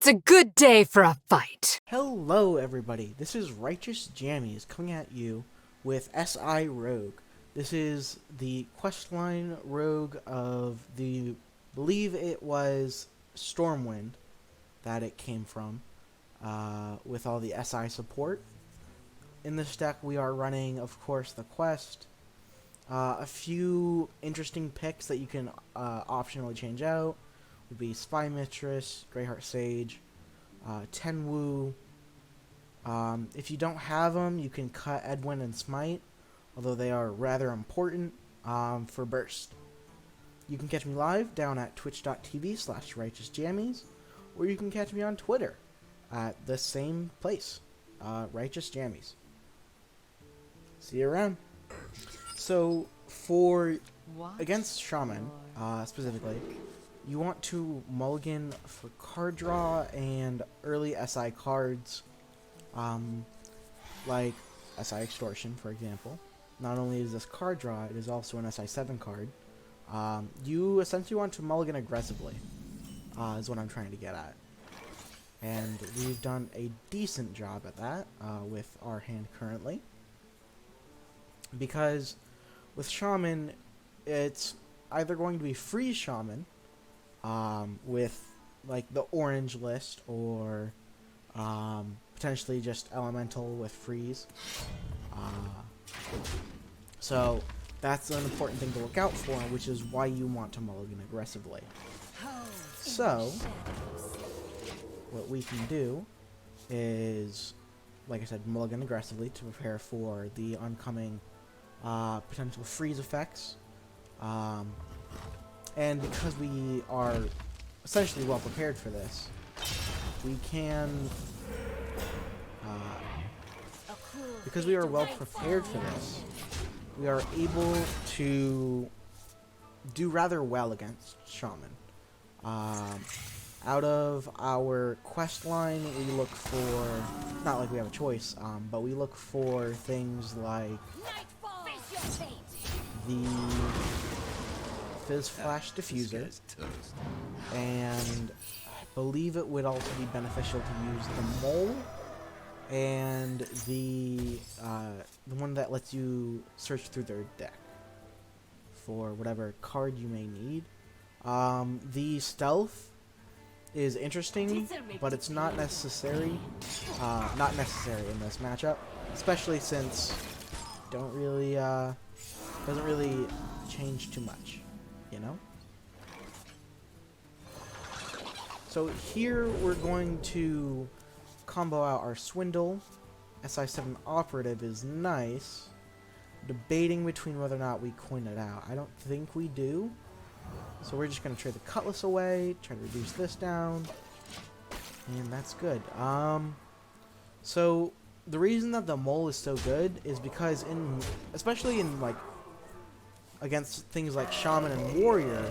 a good day for a fight. Hello everybody, this is Righteous Jammies coming at you with SI Rogue. This is the questline rogue of the, believe it was Stormwind that it came from, with all the SI support. In this deck we are running, of course, the quest, a few interesting picks that you can optionally change out would be Spy Mistress, Greyheart Sage, Tenwu. If you don't have them, you can cut Edwin and Smite, although they are rather important for burst. You can catch me live down at twitch.tv/righteousjammies, or you can catch me on Twitter at the same place, Righteous Jammies. See you around. So, against Shaman, specifically, you want to mulligan for card draw and early SI cards, like SI Extortion, for example. Not only is this card draw, it is also an SI7 card. You essentially want to mulligan aggressively, is what I'm trying to get at. And we've done a decent job at that with our hand currently. Because with Shaman, it's either going to be Freeze Shaman, with like the orange list, or potentially just Elemental with Freeze. So that's an important thing to look out for, which is why you want to mulligan aggressively. So what we can do is, like I said, mulligan aggressively to prepare for the oncoming potential freeze effects. And because we are essentially well prepared for this, we can, because we are well prepared for this, we are able to do rather well against Shaman. Out of our quest line, we look for, not like we have a choice, but we look for things like the Fizz Flash Diffuser, and I believe it would also be beneficial to use the Mole, and the one that lets you search through their deck for whatever card you may need. The Stealth is interesting, but it's not necessary. Not necessary in this matchup, especially since doesn't really change too much, you know? So here we're going to combo out our Swindle. SI7 Operative is nice. Debating between whether or not we coin it out. I don't think we do. So we're just going to trade the Cutlass away, try to reduce this down, and that's good. So the reason that the Mole is so good is because especially in like against things like Shaman and Warrior,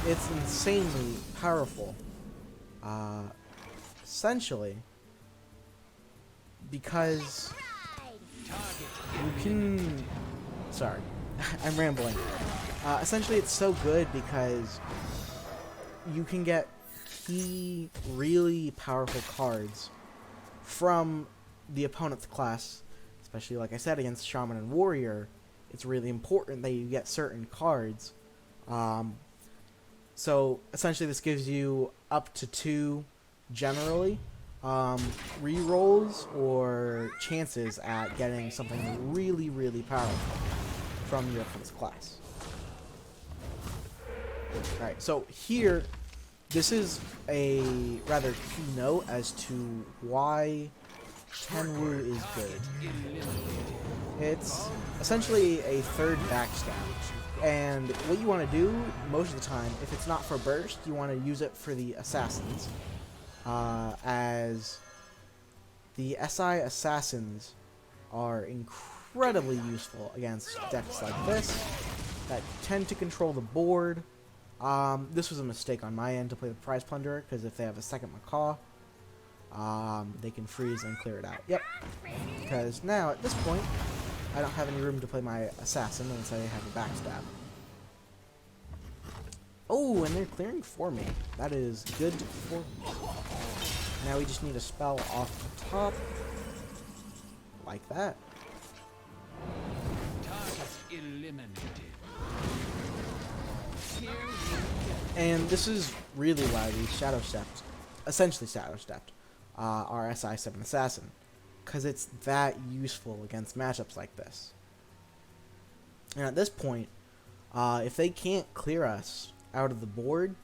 it's insanely powerful. Essentially, because you can... Sorry, I'm rambling. Essentially, it's so good because you can get key, really powerful cards from the opponent's class, especially, like I said, against Shaman and Warrior. It's really important that you get certain cards. So essentially this gives you up to 2, generally, rerolls or chances at getting something really, really powerful from your opponent's class. Alright, so here, this is a rather key note as to why Tenwu is good. It's essentially a third backstab, and what you want to do most of the time, if it's not for burst, you want to use it for the assassins, as the SI assassins are incredibly useful against decks like this that tend to control the board. This was a mistake on my end to play the Prize Plunderer, because if they have a second Macaw, they can freeze and clear it out. Yep. Because now, at this point, I don't have any room to play my assassin unless I have a backstab. Oh, and they're clearing for me. That is good for me. Now we just need a spell off the top. Like that. Target eliminated. And this is really why we Shadow Stepped, essentially Shadow Stepped, our SI7 Assassin. Because it's that useful against matchups like this. And at this point, if they can't clear us out of the board,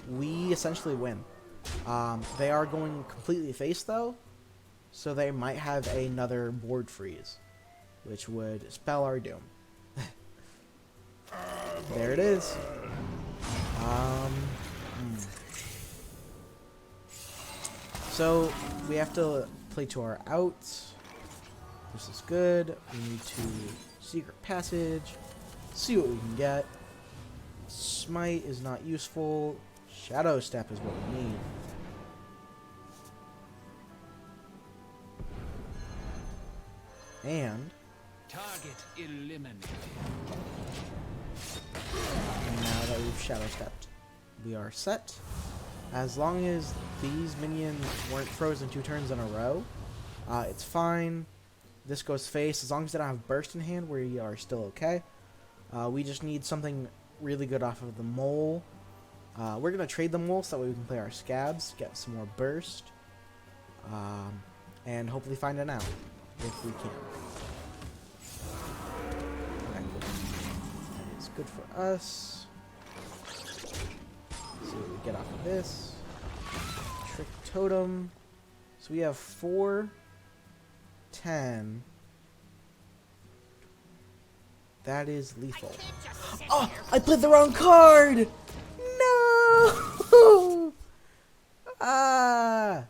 we essentially win. They are going completely face though, so they might have another board freeze, which would spell our doom. There it is. So we have to play to our outs. This is good. We need to secret passage, see what we can get. Smite is not useful. Shadow Step is what we need. And Target eliminated. now that we've Shadow Stepped, we are set. As long as these minions weren't frozen 2 turns in a row, it's fine. This goes face. As long as they don't have burst in hand, we are still okay. We just need something really good off of the mole. We're going to trade the mole so that way we can play our scabs, get some more burst, and hopefully find an out if we can. Okay, that is good for us. Let's see what we get off of this. Trick Totem. So we have 4, 10. That is lethal. Oh, I played the wrong card! No! Ah!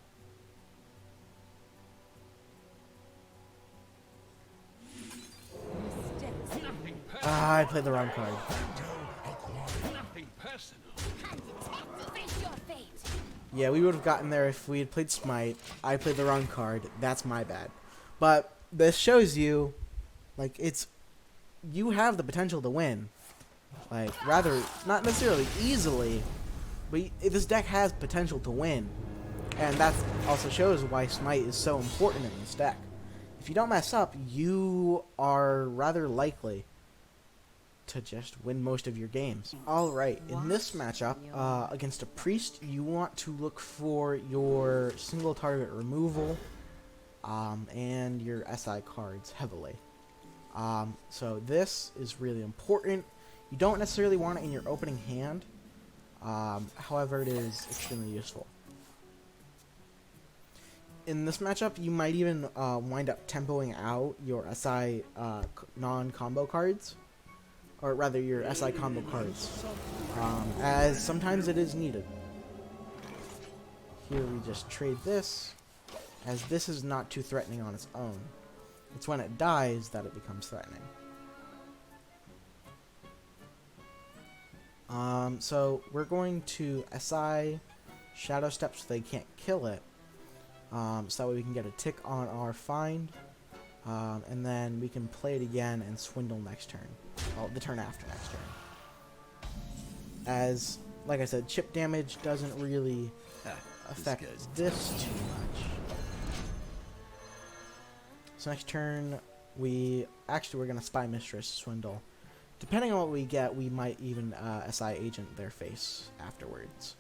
I played the wrong card. Nothing personal. Yeah, we would have gotten there if we had played Smite. I played the wrong card. That's my bad. But this shows you, like, you have the potential to win. Like, rather, not necessarily easily, but this deck has potential to win. And that also shows why Smite is so important in this deck. If you don't mess up, you are rather likely to just win most of your games. Alright, in this matchup, against a priest, you want to look for your single target removal, and your SI cards heavily. So this is really important. You don't necessarily want it in your opening hand, however it is extremely useful. In this matchup, you might even wind up tempoing out your SI non-combo cards, or rather your SI combo cards, as sometimes it is needed. Here we just trade this, as this is not too threatening on its own. It's when it dies that it becomes threatening. So we're going to SI Shadow Step so they can't kill it, so that way we can get a tick on our find, and then we can play it again and swindle next turn. Well, the turn after next turn. As, like I said, chip damage doesn't really affect this too much. So next turn, we're going to Spy Mistress swindle. Depending on what we get, we might even SI agent their face afterwards.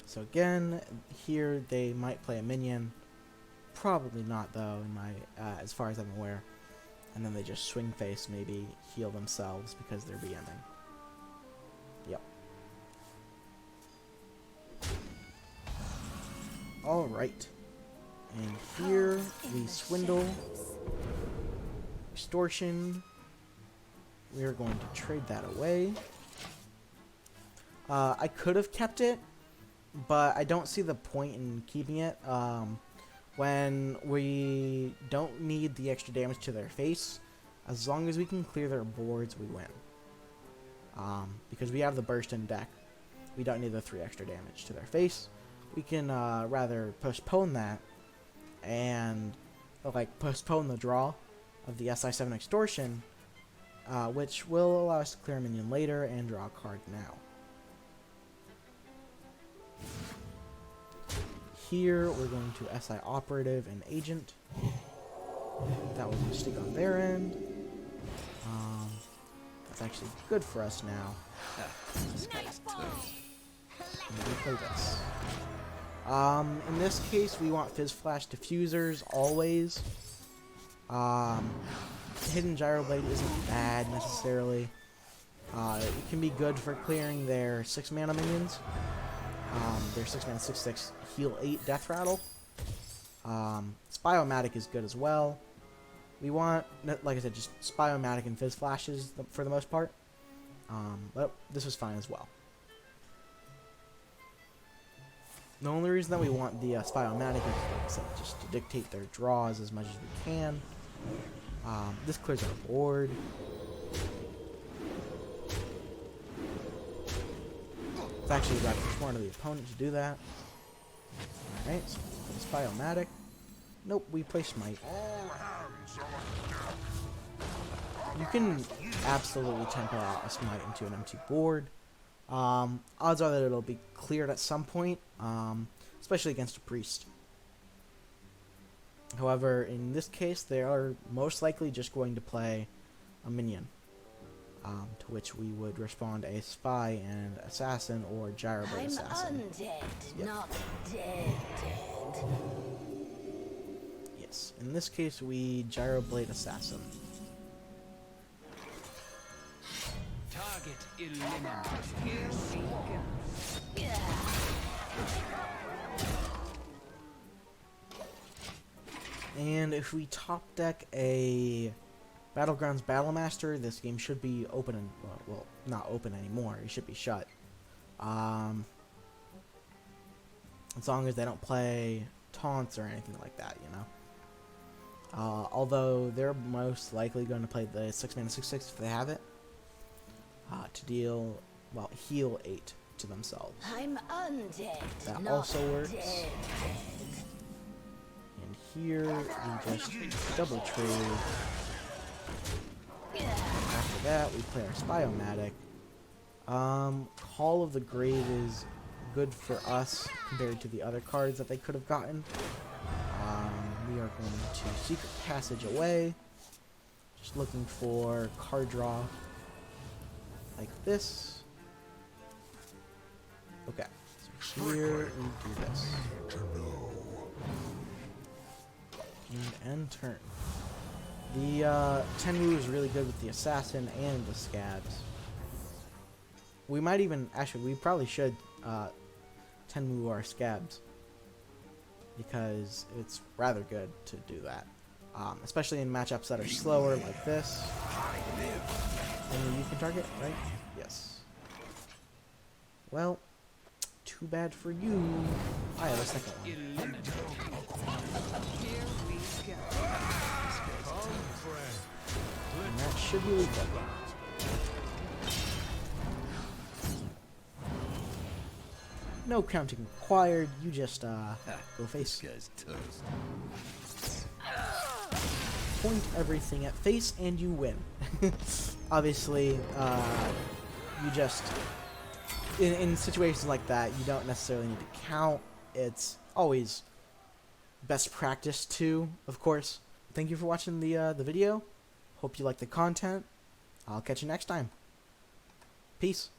So again, here they might play a minion. Probably not though, in my as far as I'm aware. And then they just swing face, maybe heal themselves because they're BMing. Yep. Alright. And here we swindle. Extortion. We are going to trade that away. I could have kept it, but I don't see the point in keeping it. When we don't need the extra damage to their face, as long as we can clear their boards, we win. Because we have the burst in deck, we don't need the 3 extra damage to their face. We can rather postpone that and postpone the draw of the SI7 Extortion, which will allow us to clear a minion later and draw a card now. here, we're going to SI Operative and Agent. That was a mistake on their end. That's actually good for us now. This guy's toast. And we play this. In this case, we want Fizz Flash Diffusers always. Hidden Gyroblade isn't bad necessarily. It can be good for clearing their 6 mana minions. Their 6 mana 6/6 heal 8 Death Rattle. Spiomatic is good as well. We want, like I said, just Spiomatic and Fizz Flashes for the most part. But this was fine as well. The only reason that we want the Spiomatic is, like I said, just to dictate their draws as much as we can. This clears our board. It's actually rather smart of the opponent to do that. Alright, so it's Spiomatic. Nope, we play Smite. You can absolutely tempo out a Smite into an empty board. Odds are that it'll be cleared at some point, especially against a Priest. However, in this case, they are most likely just going to play a minion, to which we would respond a Spy and Assassin or Gyroblade Assassin. Undead, Yep. not dead. Yes, in this case, we Gyroblade Assassin. Target eliminated. Here we go. And if we top deck a Battlegrounds Battlemaster, this game should be open and well, not open anymore. It should be shut. As long as they don't play taunts or anything like that, you know. Although they're most likely going to play the 6 mana 6/6 if they have it, to deal, well, heal 8 to themselves. I'm undead. That not also works. Dead. And here we just double trade. After that, we play our Spiomatic. Call of the Grave is good for us compared to the other cards that they could have gotten. We are going to Secret Passage away. Just looking for card draw like this. Okay, so here we do this. End turn. The Tenwu is really good with the Assassin and the Scabs. We might even, actually, we probably should Tenwu our Scabs, because it's rather good to do that. Especially in matchups that are slower like this. And you can target, right? Yes. Well, too bad for you. I have a second one. Eliminated. Here we go. And that should be legal. No counting required. You just go face. Guy's toast. Point everything at face and you win. Obviously, you just in situations like that, you don't necessarily need to count. It's always best practice too, of course. Thank you for watching the video. Hope you like the content. I'll catch you next time. Peace.